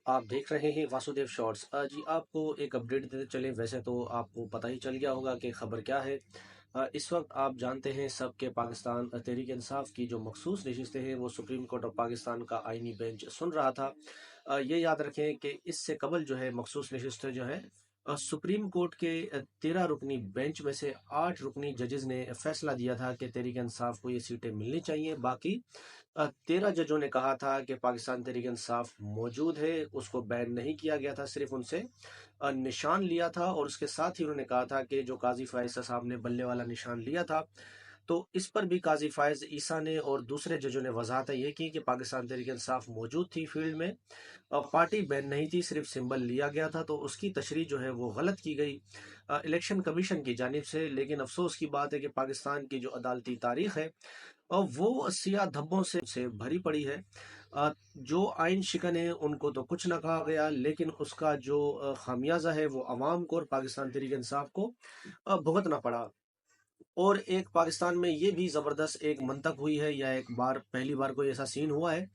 आप देख रहे हैं वासुदेव शॉर्ट्स। जी आपको एक अपडेट देते चले। वैसे तो आपको पता ही चल गया होगा कि खबर क्या है। इस वक्त आप जानते हैं सब के पाकिस्तान तहरीक इंसाफ की जो मखसूस नशिस्तें हैं वो सुप्रीम कोर्ट ऑफ पाकिस्तान का आईनी बेंच सुन रहा था। ये याद रखें कि इससे कबल जो है मखसूस नशिस्तें जो है सुप्रीम कोर्ट के 13 रुकनी बेंच में से 8 रुकनी जजेस ने फैसला दिया था कि तहरीक इंसाफ को ये सीटें मिलनी चाहिए। बाकी 13 जजों ने कहा था कि पाकिस्तान तहरीक इंसाफ मौजूद है, उसको बैन नहीं किया गया था, सिर्फ उनसे निशान लिया था। और उसके साथ ही उन्होंने कहा था कि जो काजी फायज साहब ने बल्ले वाला निशान लिया था, तो इस पर भी काजी फायज ईसा ने और दूसरे जजों ने वजाहत ये की कि पाकिस्तान तहरीक इंसाफ मौजूद थी फील्ड में, पार्टी बैन नहीं थी, सिर्फ सिंबल लिया गया था। तो उसकी तशरीह जो है वो गलत की गई इलेक्शन कमीशन की जानिब से। लेकिन अफसोस की बात है कि पाकिस्तान की जो अदालती तारीख है और वो सिया धब्बों से भरी पड़ी है। जो आइन शिकन है उनको तो कुछ ना कहा गया, लेकिन उसका जो खामियाजा है वो अवाम को और पाकिस्तान तहरीक इंसाफ को भुगतना पड़ा। और एक पाकिस्तान में ये भी ज़बरदस्त एक मंतक हुई है, या एक बार पहली बार कोई ऐसा सीन हुआ है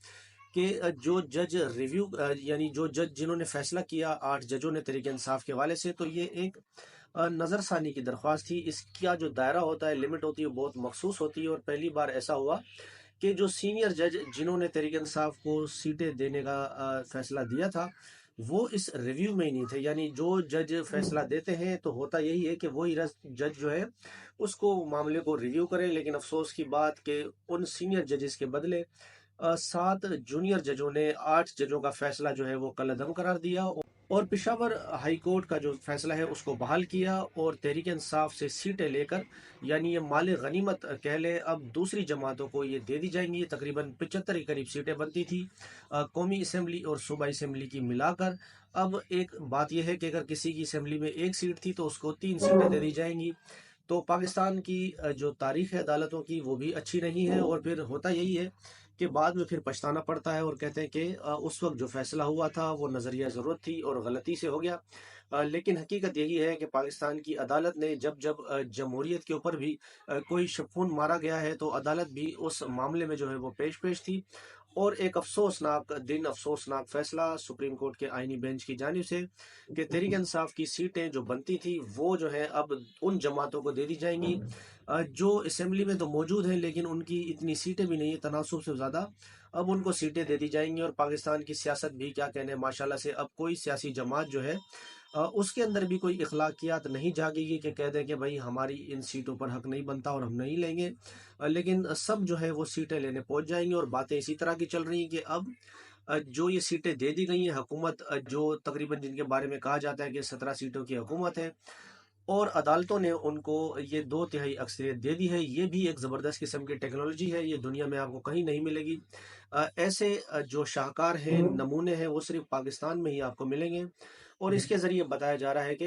कि जो जज रिव्यू यानी जो जज जिन्होंने फैसला किया 8 जजों ने तहरीक इंसाफ के हवाले से, तो ये एक नज़रसानी की दरख्वास्त थी। इसका जो दायरा होता है, लिमिट होती है, बहुत मखसूस होती है। और पहली बार ऐसा हुआ कि जो सीनियर जज जिन्होंने तहरीक इंसाफ को सीटें देने का फैसला दिया था, वो इस रिव्यू में ही नहीं थे। यानी जो जज फैसला देते हैं तो होता यही है कि वही जज जो है उसको मामले को रिव्यू करे। लेकिन अफसोस की बात कि उन सीनियर जजेस के बदले 7 जूनियर जजों ने 8 जजों का फैसला जो है वो कलअदम करार दिया और पेशावर हाई कोर्ट का जो फैसला है उसको बहाल किया। और तहरीक इंसाफ से सीटें लेकर, यानी ये माल गनीमत कह ले, अब दूसरी जमातों को ये दे दी जाएंगी। तकरीबन 75 के करीब सीटें बनती थी कौमी असम्बली और सूबाई असम्बली की मिलाकर। अब एक बात यह है कि अगर किसी की असम्बली में एक सीट थी तो उसको 3 सीटें दे दी जाएंगी। तो पाकिस्तान की जो तारीख है अदालतों की वो भी अच्छी नहीं है। और फिर होता यही है कि बाद में फिर पछताना पड़ता है और कहते हैं कि उस वक्त जो फैसला हुआ था वो नज़रिया ज़रूरत थी और गलती से हो गया। लेकिन हकीकत यही है कि पाकिस्तान की अदालत ने जब जब जमहूरियत के ऊपर भी कोई शफून मारा गया है, तो अदालत भी उस मामले में जो है वो पेश पेश थी। और एक अफसोसनाक दिन, अफसोसनाक फैसला सुप्रीम कोर्ट के आईनी बेंच की जानिब से कि तहरीक इंसाफ की सीटें जो बनती थी वो जो है अब उन जमातों को दे दी जाएंगी जो असेंबली में तो मौजूद है, लेकिन उनकी इतनी सीटें भी नहीं है, तनासब से ज़्यादा। अब उनको सीटें दे दी जाएंगी। और पाकिस्तान की सियासत भी क्या कहने, माशाल्लाह से अब कोई सियासी जमात जो है उसके अंदर भी कोई इखलाकियात नहीं जागेगी कि कह दें कि भाई हमारी इन सीटों पर हक नहीं बनता और हम नहीं लेंगे। लेकिन सब जो है वो सीटें लेने पहुंच जाएंगे। और बातें इसी तरह की चल रही हैं कि अब जो ये सीटें दे दी गई हैं, हुकूमत जो तकरीबन जिनके बारे में कहा जाता है कि 17 सीटों की हुकूमत है, और अदालतों ने उनको ये 2/3 अक्सरियत दे दी है। ये भी एक ज़बरदस्त किस्म की टेक्नोलॉजी है, ये दुनिया में आपको कहीं नहीं मिलेगी। ऐसे जो शाहकार हैं, नमूने हैं, वो सिर्फ पाकिस्तान में ही आपको मिलेंगे। और इसके ज़रिए बताया जा रहा है कि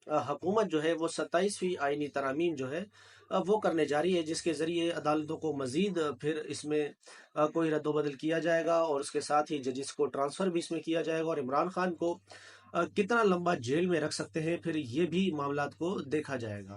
हुकूमत जो है वो 27वीं आईनी तरामीम जो है वो करने जा रही है, जिसके ज़रिए अदालतों को मज़ीद फिर इसमें कोई रद्दोबदल किया जाएगा। और उसके साथ ही जजिस को ट्रांसफ़र भी इसमें किया जाएगा। और इमरान खान को कितना लंबा जेल में रख सकते हैं, फिर ये भी मामलात को देखा जाएगा।